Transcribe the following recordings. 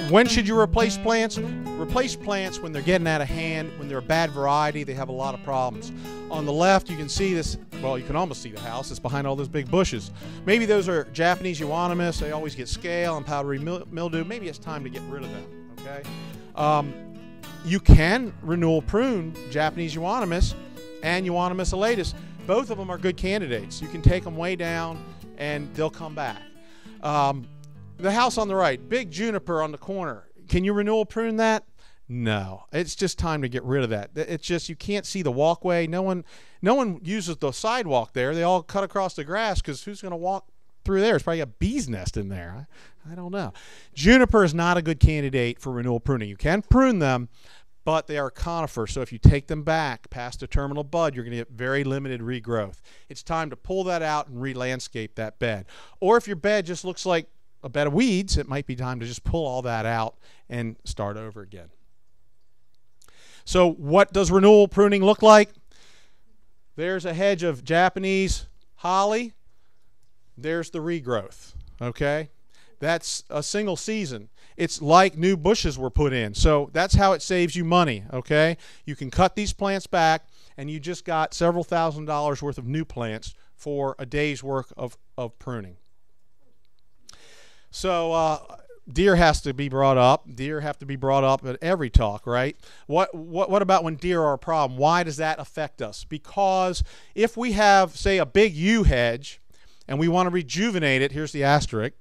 When should you replace plants? Replace plants when they're getting out of hand, when they're a bad variety, they have a lot of problems. On the left, you can see this, well, you can almost see the house. It's behind all those big bushes. Maybe those are Japanese euonymus. They always get scale and powdery mildew. Maybe it's time to get rid of them, okay? You can renewal prune Japanese euonymus and euonymus elatus. Both of them are good candidates. You can take them way down and they'll come back. The house on the right, big juniper on the corner. Can you renewal prune that? No. It's just time to get rid of that. It's just you can't see the walkway. No one uses the sidewalk there. They all cut across the grass because who's going to walk through there? It's probably a bee's nest in there. I don't know. Juniper is not a good candidate for renewal pruning. You can prune them, but they are conifer, so if you take them back past the terminal bud, you're going to get very limited regrowth. It's time to pull that out and re-landscape that bed. Or if your bed just looks like a bed of weeds, it might be time to just pull all that out and start over again. So what does renewal pruning look like? There's a hedge of Japanese holly. There's the regrowth, okay? That's a single season. It's like new bushes were put in. So that's how it saves you money, okay? You can cut these plants back and you just got several $1,000s worth of new plants for a day's work of pruning. So deer has to be brought up. Deer have to be brought up at every talk, right? What about when deer are a problem? Why does that affect us? Because if we have, say, a big yew hedge and we want to rejuvenate it, here's the asterisk,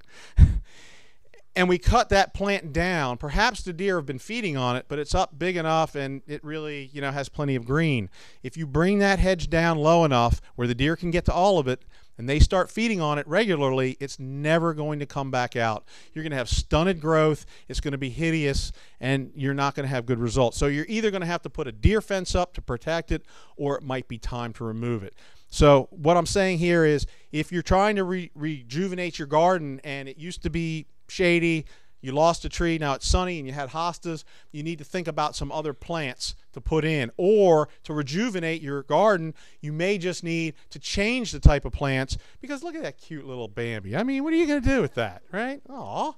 and we cut that plant down, perhaps the deer have been feeding on it, but it's up big enough and it really, has plenty of green. If you bring that hedge down low enough where the deer can get to all of it and they start feeding on it regularly, it's never going to come back out. You're going to have stunted growth, it's going to be hideous, and you're not going to have good results. So you're either going to have to put a deer fence up to protect it, or it might be time to remove it. So what I'm saying here is, if you're trying to rejuvenate your garden and it used to be shady, you lost a tree, now it's sunny and you had hostas, you need to think about some other plants to put in. Or to rejuvenate your garden, you may just need to change the type of plants, because look at that cute little Bambi. I mean, what are you going to do with that, right? Aw.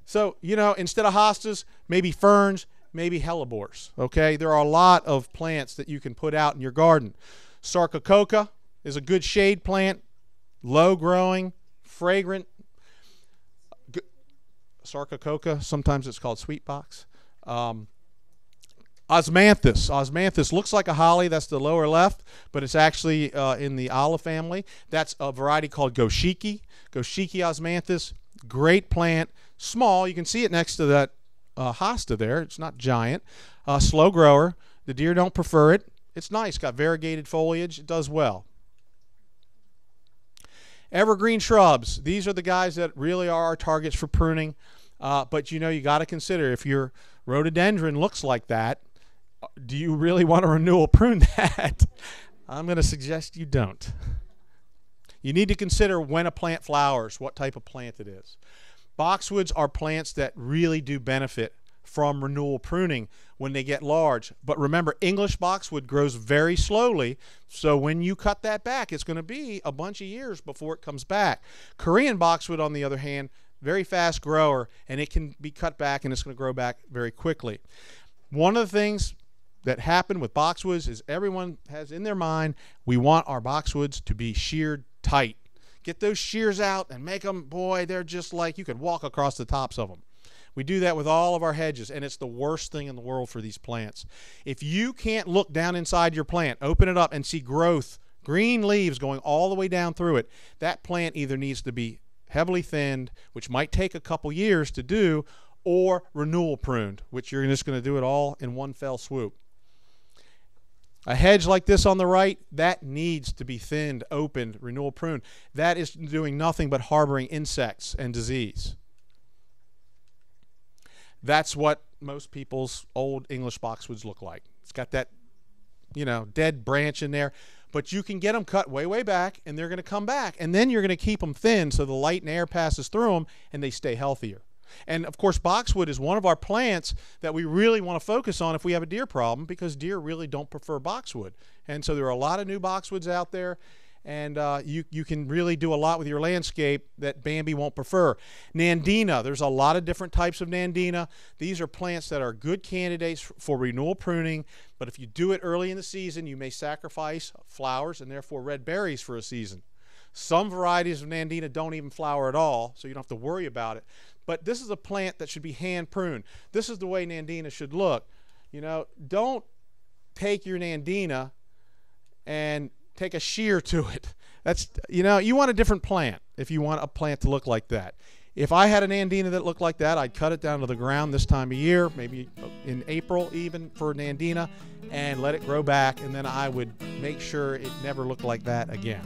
So, instead of hostas, maybe ferns, maybe hellebores, okay? There are a lot of plants that you can put out in your garden. Sarcococa is a good shade plant, low growing, fragrant. Sarcococa, sometimes it's called sweet box. Osmanthus. Osmanthus looks like a holly. That's the lower left, but it's actually in the olive family. That's a variety called Goshiki. Goshiki osmanthus, great plant. Small. You can see it next to that hosta there. It's not giant. Slow grower. The deer don't prefer it. It's nice. Got variegated foliage. It does well. Evergreen shrubs. These are the guys that really are our targets for pruning. But you got to consider, if your rhododendron looks like that, do you really want to renewal prune that? I'm going to suggest you don't. You need to consider when a plant flowers, what type of plant it is. Boxwoods are plants that really do benefit from renewal pruning when they get large. But remember, English boxwood grows very slowly, so when you cut that back, it's going to be a bunch of years before it comes back. Korean boxwood, on the other hand, very fast grower, and it can be cut back and it's going to grow back very quickly. One of the things that happen with boxwoods is everyone has in their mind, we want our boxwoods to be sheared tight. Get those shears out and make them, boy, they're just like you could walk across the tops of them. We do that with all of our hedges, and it's the worst thing in the world for these plants. If you can't look down inside your plant, open it up and see growth, green leaves going all the way down through it, that plant either needs to be heavily thinned, which might take a couple years to do, or renewal pruned, which you're just going to do it all in one fell swoop. A hedge like this on the right, that needs to be thinned, opened, renewal pruned. That is doing nothing but harboring insects and disease. That's what most people's old English boxwoods look like. It's got that, dead branch in there. But you can get them cut way, way back, and they're going to come back. And then you're going to keep them thin so the light and air passes through them, and they stay healthier. And, of course, boxwood is one of our plants that we really want to focus on if we have a deer problem, because deer really don't prefer boxwood. And so there are a lot of new boxwoods out there, and you can really do a lot with your landscape that Bambi won't prefer. Nandina, there's a lot of different types of Nandina. These are plants that are good candidates for renewal pruning, but if you do it early in the season, you may sacrifice flowers and therefore red berries for a season. Some varieties of Nandina don't even flower at all, so you don't have to worry about it. But this is a plant that should be hand pruned. This is the way Nandina should look. You know, don't take your Nandina and take a shear to it. That's, you know, you want a different plant if you want a plant to look like that. If I had an Nandina that looked like that, I'd cut it down to the ground this time of year, maybe in April even for Nandina, and let it grow back, and then I would make sure it never looked like that again.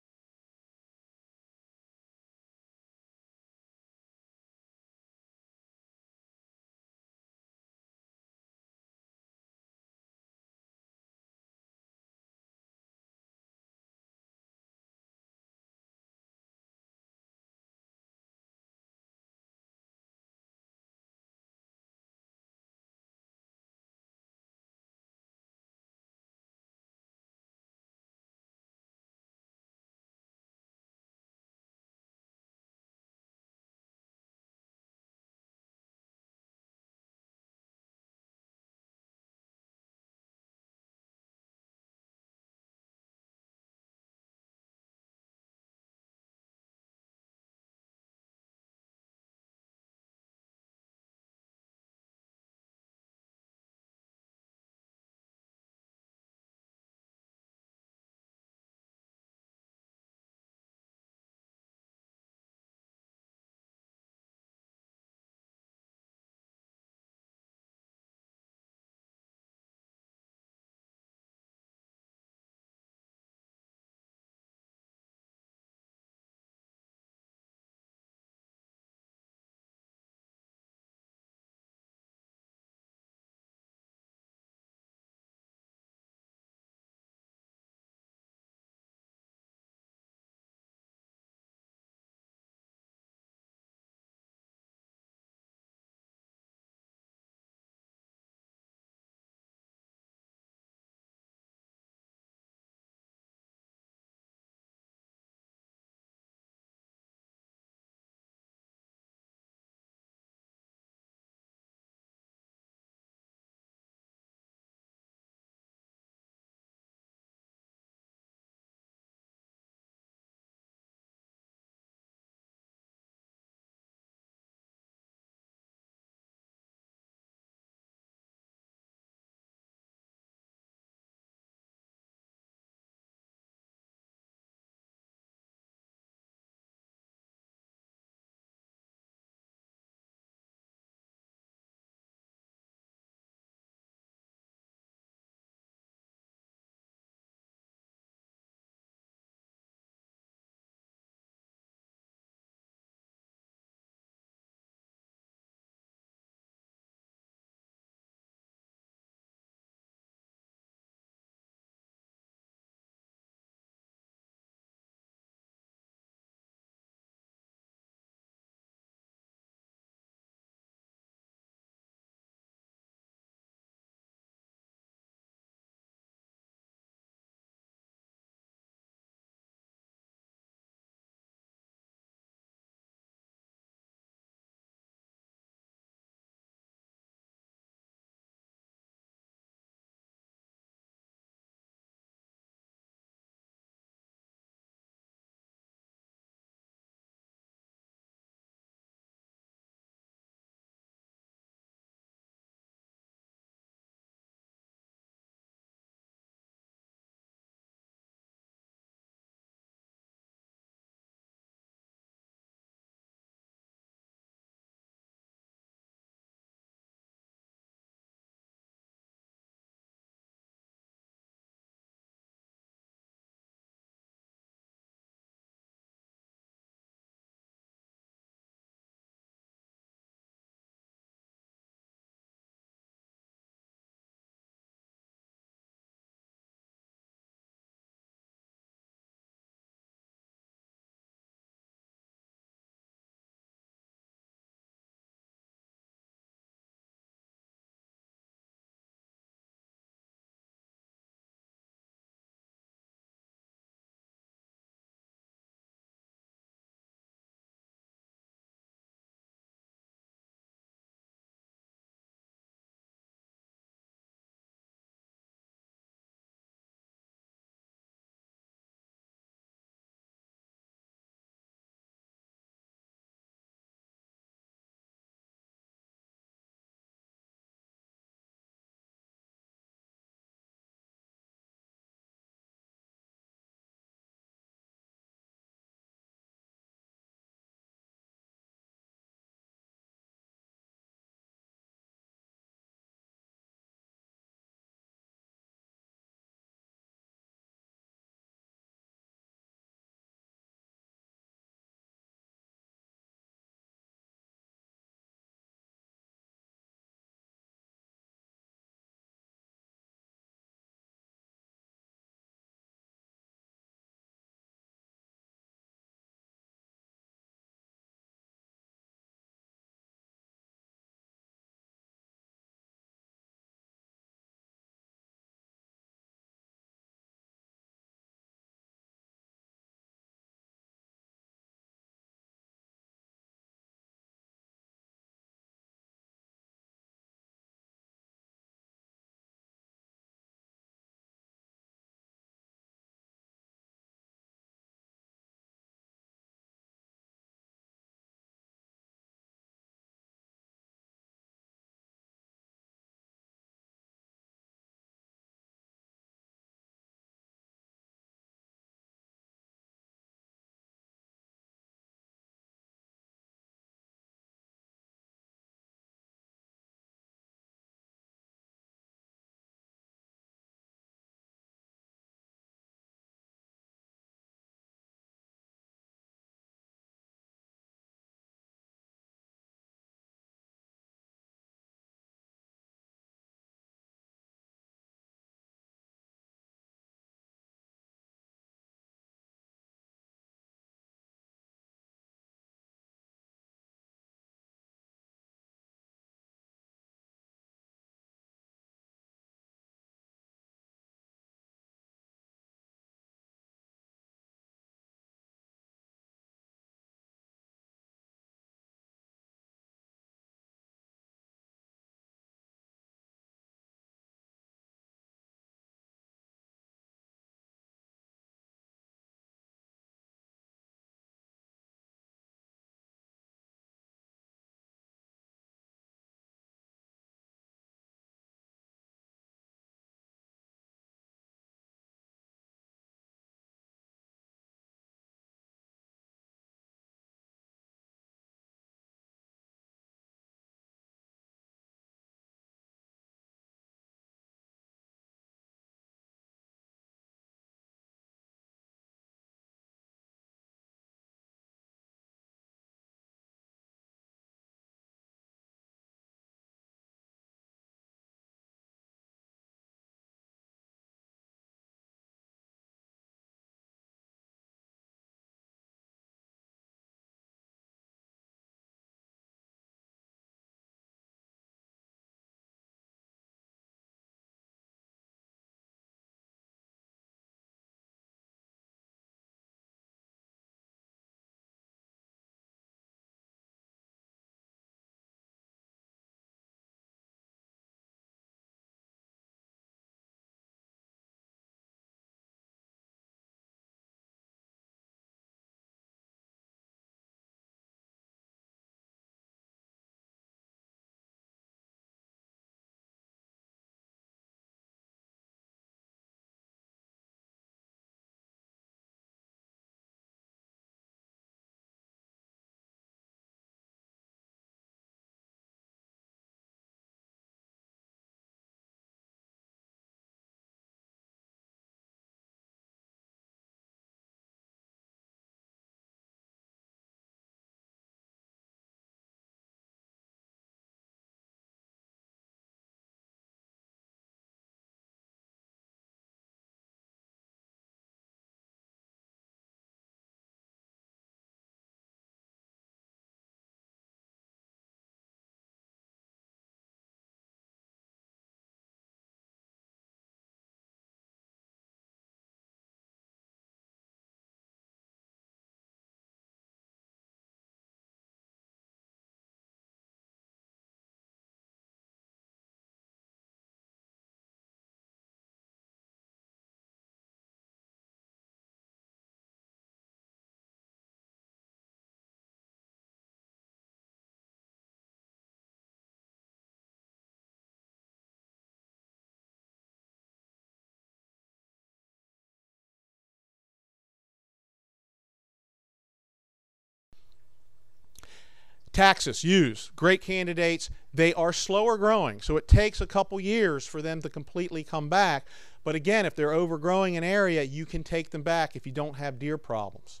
Taxus, yews, great candidates. They are slower growing, so it takes a couple years for them to completely come back. But again, if they're overgrowing an area, you can take them back if you don't have deer problems.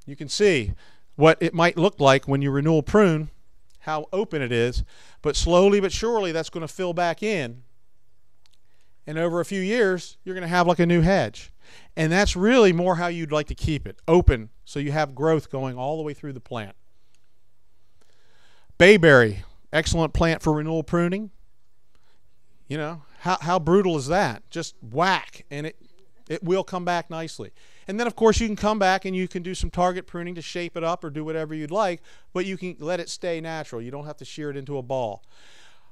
You can see what it might look like when you renewal prune, how open it is, but slowly but surely that's going to fill back in. And over a few years, you're going to have like a new hedge. And that's really more how you'd like to keep it, open, so you have growth going all the way through the plant. Bayberry, excellent plant for renewal pruning. You know, how brutal is that? Just whack, and it will come back nicely. And then, of course, you can come back and you can do some target pruning to shape it up or do whatever you'd like, but you can let it stay natural. You don't have to shear it into a ball.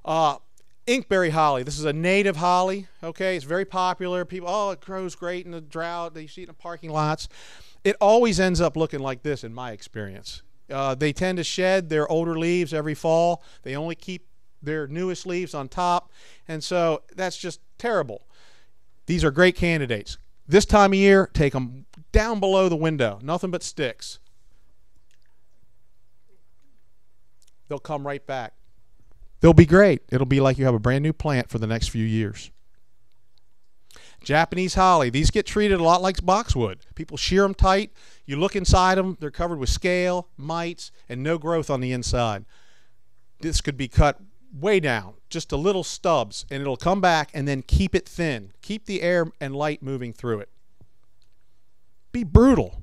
Inkberry holly. This is a native holly. Okay, it's very popular. People, oh, it grows great in the drought. You see it in the parking lots. It always ends up looking like this, in my experience. They tend to shed their older leaves every fall. They only keep their newest leaves on top, and so that's just terrible. These are great candidates. This time of year, take them down below the window. Nothing but sticks. They'll come right back. They'll be great. It'll be like you have a brand new plant for the next few years. Japanese holly. These get treated a lot like boxwood. People shear them tight. You look inside them, they're covered with scale, mites, and no growth on the inside. This could be cut way down, just a little stubs, and it'll come back, and then keep it thin. Keep the air and light moving through it. Be brutal.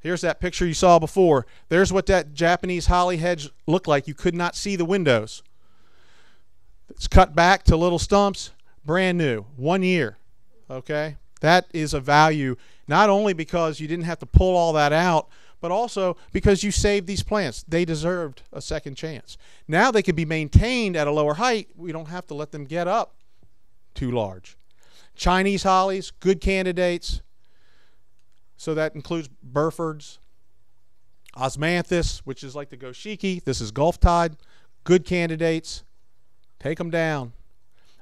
Here's that picture you saw before. There's what that Japanese holly hedge looked like. You could not see the windows. It's cut back to little stumps, brand new, 1 year. Okay? That is a value, not only because you didn't have to pull all that out, but also because you saved these plants. They deserved a second chance. Now they can be maintained at a lower height. We don't have to let them get up too large. Chinese hollies, good candidates. So that includes Burefords, Osmanthus, which is like the Goshiki. This is Gulf Tide. Good candidates. Take them down.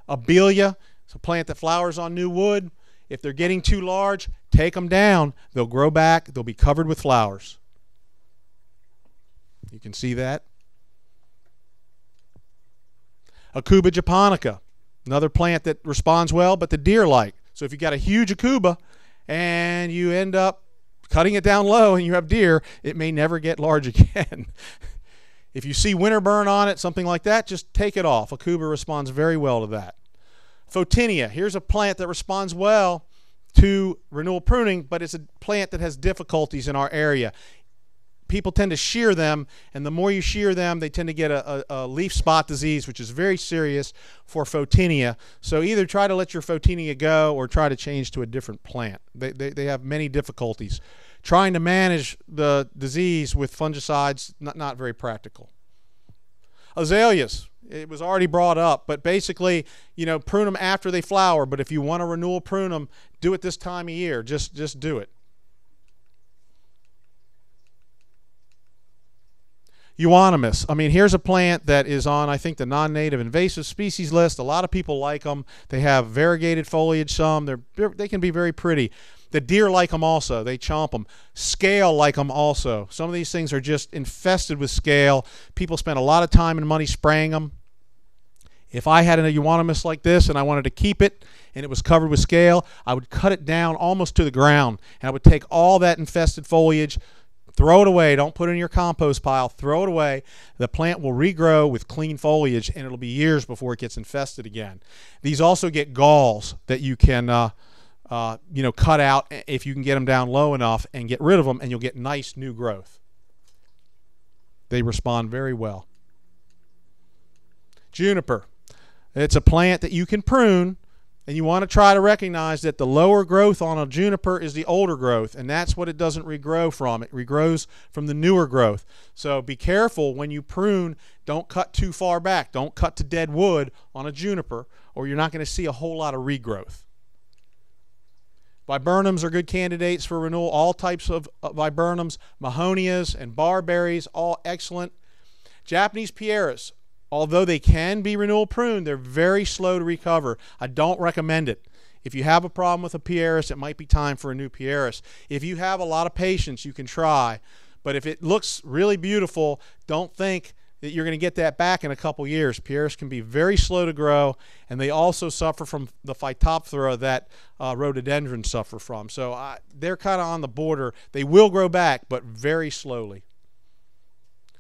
Abelia, it's a plant that flowers on new wood. If they're getting too large, take them down. They'll grow back. They'll be covered with flowers. You can see that. Aucuba japonica, another plant that responds well, but the deer like. So if you got a huge Aucuba and you end up cutting it down low and you have deer, it may never get large again. If you see winter burn on it, something like that, just take it off. Aucuba responds very well to that. Photinia, here's a plant that responds well to renewal pruning, but it's a plant that has difficulties in our area. People tend to shear them, and the more you shear them, they tend to get a leaf spot disease, which is very serious for Photinia. So either try to let your Photinia go or try to change to a different plant. They have many difficulties. Trying to manage the disease with fungicides, not very practical. Azaleas, it was already brought up, but basically, you know, prune them after they flower. But if you want to renewal prune them, do it this time of year. Just do it. Euonymus. I mean, here's a plant that is on, I think, the non-native invasive species list. A lot of people like them. They have variegated foliage. Some they can be very pretty. The deer like them also. They chomp them. Scale like them also. Some of these things are just infested with scale. People spend a lot of time and money spraying them. If I had a euonymus like this and I wanted to keep it and it was covered with scale, I would cut it down almost to the ground, and I would take all that infested foliage, throw it away. Don't put it in your compost pile. Throw it away. The plant will regrow with clean foliage, and it'll be years before it gets infested again. These also get galls that you can cut out if you can get them down low enough and get rid of them, and you'll get nice new growth. They respond very well. Juniper. It's a plant that you can prune, and you want to try to recognize that the lower growth on a juniper is the older growth, and that's what it doesn't regrow from. It regrows from the newer growth. So be careful when you prune. Don't cut too far back. Don't cut to dead wood on a juniper, or you're not going to see a whole lot of regrowth. Viburnums are good candidates for renewal. All types of viburnums, mahonias and barberries, all excellent. Japanese pieris, although they can be renewal pruned, they're very slow to recover. I don't recommend it. If you have a problem with a pieris, it might be time for a new pieris. If you have a lot of patience, you can try. But if it looks really beautiful, don't think that you're going to get that back in a couple years. Pieris can be very slow to grow, and they also suffer from the phytophthora that rhododendrons suffer from. So they're kind of on the border. They will grow back, but very slowly.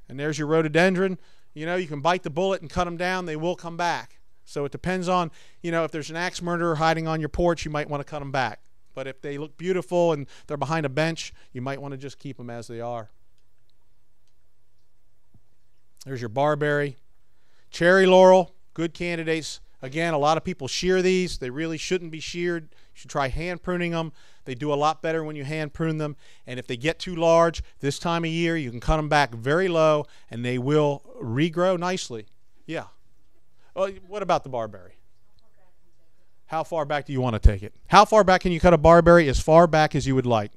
And there's your rhododendron. You know, you can bite the bullet and cut them down. They will come back. So it depends on, you know, if there's an axe murderer hiding on your porch, you might want to cut them back. But if they look beautiful and they're behind a bench, you might want to just keep them as they are. There's your barberry. Cherry laurel, good candidates. Again, a lot of people shear these. They really shouldn't be sheared. You should try hand pruning them. They do a lot better when you hand prune them. And if they get too large, this time of year, you can cut them back very low, and they will regrow nicely. Yeah. Well, what about the barberry? How far back do you want to take it? How far back can you cut a barberry? As far back as you would like.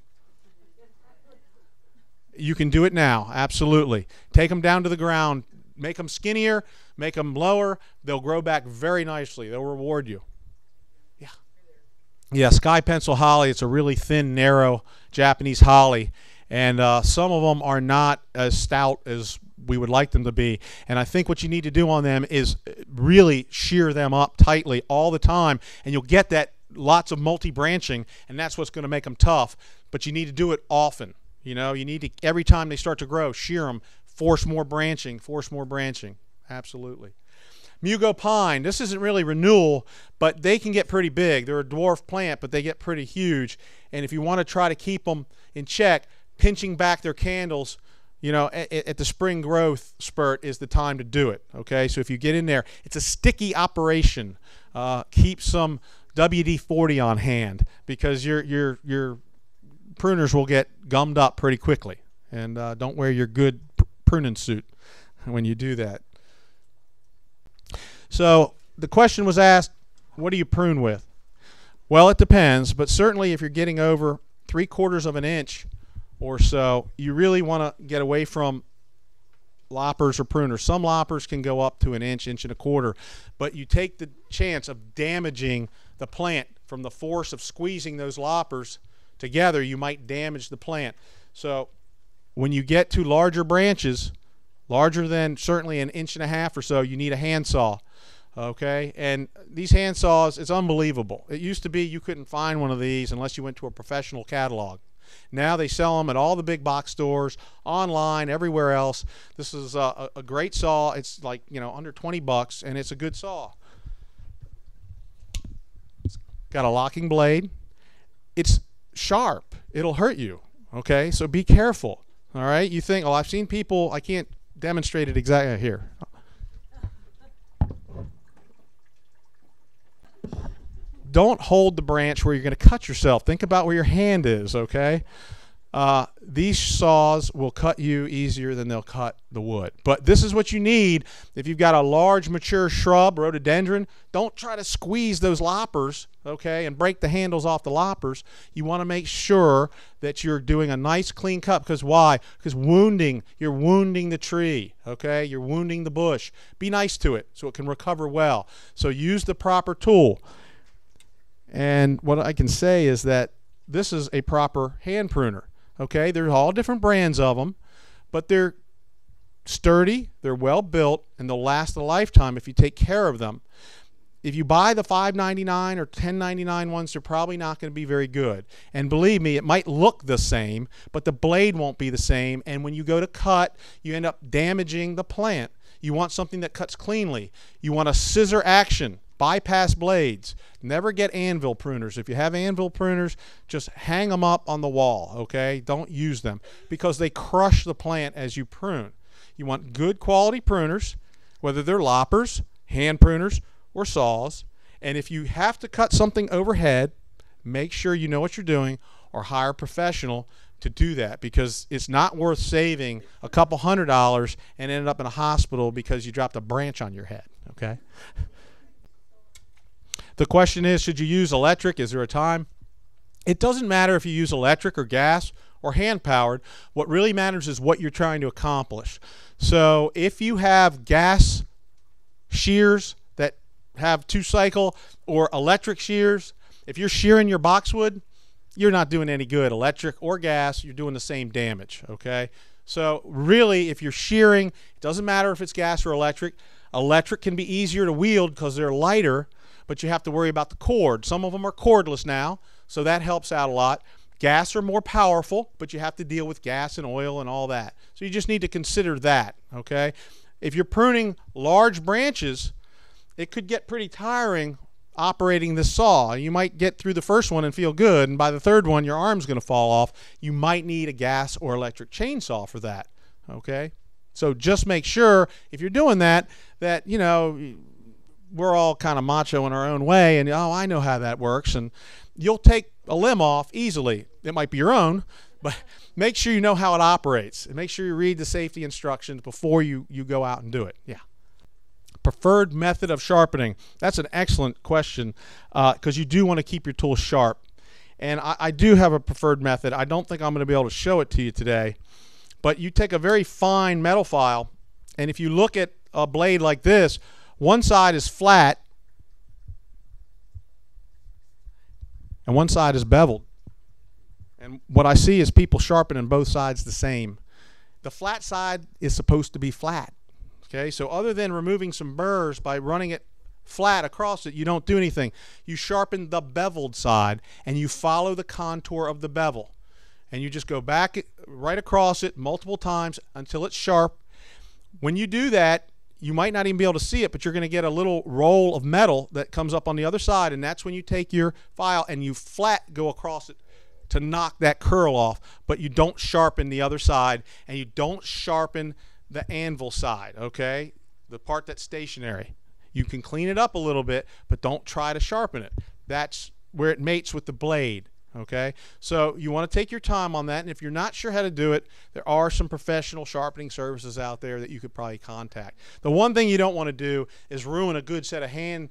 You can do it now, absolutely. Take them down to the ground, make them skinnier, make them lower. They'll grow back very nicely. They'll reward you. Yeah. Yeah, sky pencil holly. It's a really thin, narrow Japanese holly, and some of them are not as stout as we would like them to be. And I think what you need to do on them is really shear them up tightly all the time, and you'll get that lots of multi-branching, and that's what's going to make them tough. But you need to do it often. You know, you need to, every time they start to grow, shear them, force more branching, force more branching. Absolutely. Mugo pine, this isn't really renewal, but they can get pretty big. They're a dwarf plant, but they get pretty huge. And if you want to try to keep them in check, pinching back their candles, you know, at the spring growth spurt is the time to do it. Okay, so if you get in there, it's a sticky operation. Keep some WD-40 on hand, because your pruners will get gummed up pretty quickly. And don't wear your good pruning suit when you do that. So the question was asked, what do you prune with? Well, it depends, but certainly if you're getting over 3/4 of an inch or so, you really want to get away from loppers or pruners. Some loppers can go up to an inch, 1.25 inches, but you take the chance of damaging the plant from the force of squeezing those loppers together. You might damage the plant. So when you get to larger branches, larger than certainly 1.5 inches or so, you need a handsaw. Okay, and these hand saws, it's unbelievable. It used to be you couldn't find one of these unless you went to a professional catalog. Now they sell them at all the big box stores, online, everywhere else. This is a great saw. It's like, you know, under 20 bucks, and it's a good saw. It's got a locking blade. It's sharp. It'll hurt you. Okay, so be careful. All right, you think, oh, I've seen people, I can't demonstrate it exactly here. Don't hold the branch where you're going to cut yourself. Think about where your hand is, okay? These saws will cut you easier than they'll cut the wood. But this is what you need if you've got a large mature shrub, rhododendron. Don't try to squeeze those loppers, okay, and break the handles off the loppers. You want to make sure that you're doing a nice clean cut. Because why? Because you're wounding the tree, okay? You're wounding the bush. Be nice to it so it can recover well. So use the proper tool. And what I can say is that this is a proper hand pruner. Okay, there's all different brands of them, but they're sturdy, they're well built, and they'll last a lifetime if you take care of them. If you buy the $5.99 or $10.99 ones, they're probably not going to be very good. And believe me, it might look the same, but the blade won't be the same. And when you go to cut, you end up damaging the plant. You want something that cuts cleanly. You want a scissor action. Bypass blades. Never get anvil pruners. If you have anvil pruners, just hang them up on the wall, okay? Don't use them because they crush the plant as you prune. You want good quality pruners, whether they're loppers, hand pruners, or saws. And if you have to cut something overhead, make sure you know what you're doing or hire a professional to do that, because it's not worth saving a couple $100 and ended up in a hospital because you dropped a branch on your head, okay? The question is, should you use electric? Is there a time? It doesn't matter if you use electric or gas or hand-powered. What really matters is what you're trying to accomplish. So if you have gas shears that have 2-cycle or electric shears, If you're shearing your boxwood, you're not doing any good. Electric or gas, you're doing the same damage, okay? So really, if you're shearing, it doesn't matter if it's gas or electric. Electric can be easier to wield because they're lighter, but you have to worry about the cord. Some of them are cordless now, so that helps out a lot. Gas are more powerful, but you have to deal with gas and oil and all that. So you just need to consider that, okay? If you're pruning large branches, it could get pretty tiring operating the saw. You might get through the first one and feel good, and by the third one your arm's going to fall off. You might need a gas or electric chainsaw for that, okay? So just make sure if you're doing that, you know, we're all kind of macho in our own way, and oh, I know how that works, and you'll take a limb off easily. It might be your own, but make sure you know how it operates, and make sure you read the safety instructions before you go out and do it. Yeah. Preferred method of sharpening. That's an excellent question because you do want to keep your tools sharp. And I do have a preferred method. I don't think I'm going to be able to show it to you today. But you take a very fine metal file, and if you look at a blade like this, one side is flat and one side is beveled. And what I see is people sharpening both sides the same. The flat side is supposed to be flat. Okay, so other than removing some burrs by running it flat across it, you don't do anything. You sharpen the beveled side and you follow the contour of the bevel. And you just go back right across it multiple times until it's sharp. When you do that, you might not even be able to see it, but you're going to get a little roll of metal that comes up on the other side, and that's when you take your file and you flat go across it to knock that curl off. But you don't sharpen the other side, and you don't sharpen the anvil side, okay? The part that's stationary. You can clean it up a little bit, but don't try to sharpen it. That's where it mates with the blade, okay? So you want to take your time on that, and if you're not sure how to do it, there are some professional sharpening services out there that you could probably contact. The one thing you don't want to do is ruin a good set of hand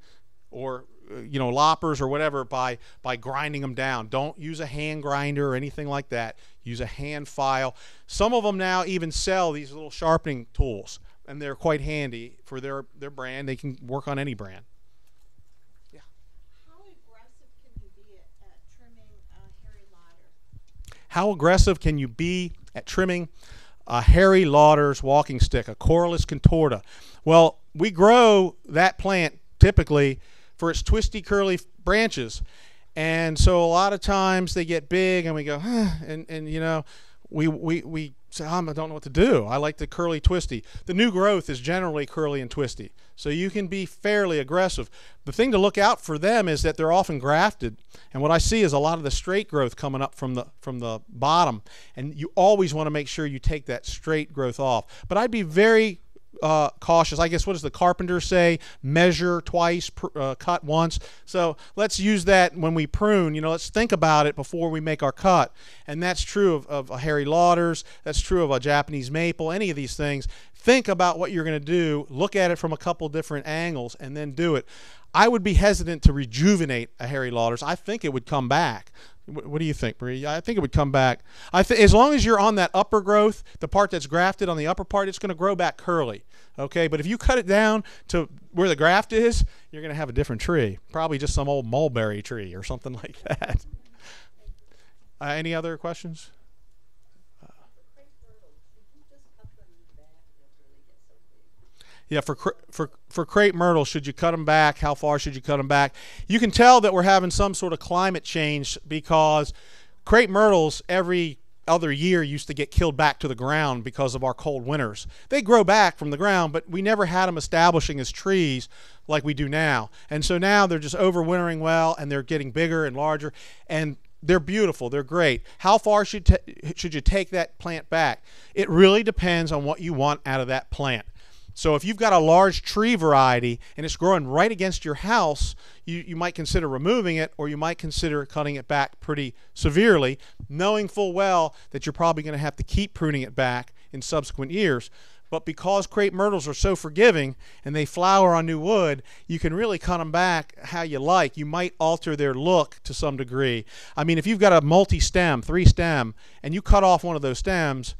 or loppers or whatever by grinding them down. Don't use a hand grinder or anything like that. Use a hand file. Some of them now even sell these little sharpening tools, and they're quite handy for their brand. They can work on any brand. Yeah. How aggressive can you be at trimming a hairy lauder? How aggressive can you be at trimming a Harry Lauder's walking stick, a Corylus contorta? Well, we grow that plant typically for its twisty, curly branches, and so a lot of times they get big, and we go, and you know, we say, I don't know what to do. I like the curly, twisty. The new growth is generally curly and twisty, so you can be fairly aggressive. The thing to look out for them is that they're often grafted, and what I see is a lot of the straight growth coming up from the bottom, and you always want to make sure you take that straight growth off. But I'd be very cautious. I guess, what does the carpenter say? Measure twice, cut once. So let's use that when we prune. You know, let's think about it before we make our cut. And that's true of a Harry Lauder's. That's true of a Japanese maple. Any of these things. Think about what you're going to do. Look at it from a couple different angles and then do it. I would be hesitant to rejuvenate a Harry Lauder's. I think it would come back. What do you think, Marie? I think it would come back. As long as you're on that upper growth, the part that's grafted on the upper part, it's going to grow back curly. Okay, but if you cut it down to where the graft is, you're going to have a different tree. Probably just some old mulberry tree or something like that. Any other questions? Yeah, for crepe myrtle, should you cut them back? How far should you cut them back? You can tell that we're having some sort of climate change because crepe myrtles every other year used to get killed back to the ground because of our cold winters. They grow back from the ground, but we never had them establishing as trees like we do now. And so now they're just overwintering well, and they're getting bigger and larger, and they're beautiful. They're great. How far should you take that plant back? It really depends on what you want out of that plant. So if you've got a large tree variety and it's growing right against your house, you might consider removing it, or you might consider cutting it back pretty severely, knowing full well that you're probably going to have to keep pruning it back in subsequent years. But because crepe myrtles are so forgiving and they flower on new wood, you can really cut them back how you like. You might alter their look to some degree. I mean, if you've got a multi-stem, 3-stem, and you cut off one of those stems,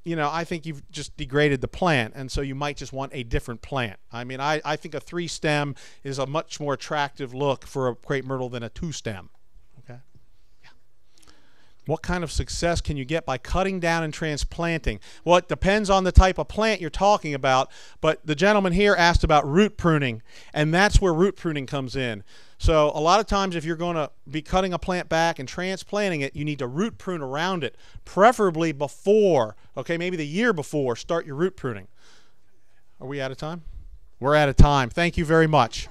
you know, I think you've just degraded the plant, and so you might just want a different plant. I mean, I think a 3-stem is a much more attractive look for a crepe myrtle than a 2-stem. Okay. Yeah. What kind of success can you get by cutting down and transplanting? Well, it depends on the type of plant you're talking about, but the gentleman here asked about root pruning, and that's where root pruning comes in. So a lot of times if you're going to be cutting a plant back and transplanting it, you need to root prune around it, preferably before, okay, maybe the year before, start your root pruning. Are we out of time? We're out of time. Thank you very much.